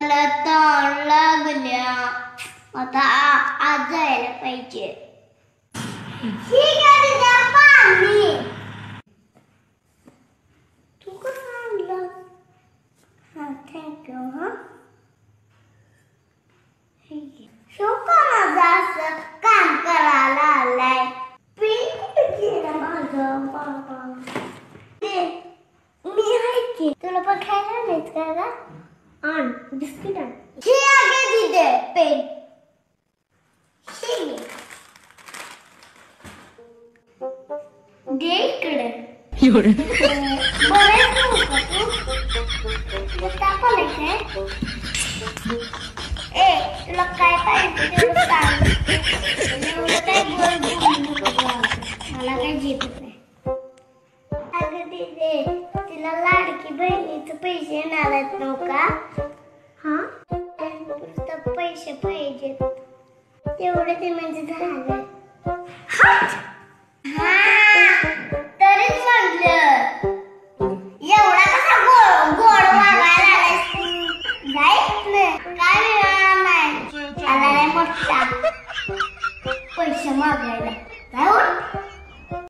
मला तहान लागल्या, आता आज जायला पाहिजे. ठीक आहे तुझा पाणी. तू कसं आणलं? हा थँक्यू. हा शो का माझा असं काम करायला आलाय. पेन कुठे गेला माझा बाबा? मी आहे की. तुला पण खायला आणायचं का ग? आण बिस्किट आण. हे आगे दिदे पेन. हे दे इकडे. बरं आहे का तू? टाकायला ए तुला काय पाहिजे तेवढं सांग. एवढं काय मला काय जेवत नाही. अगं दीदी तिला लाडकी बहिणीचे पैसे येणार आहेत नव्हता. हा पुरतं पैसे पाहिजेत तेवढे ते म्हणजे झालं. तरीच म्हटलं एवढा कसा गोड मागायला आलायस तू? जायच नाही काय मिळणार नाही. आला नाही मोठा पैसे मागायला.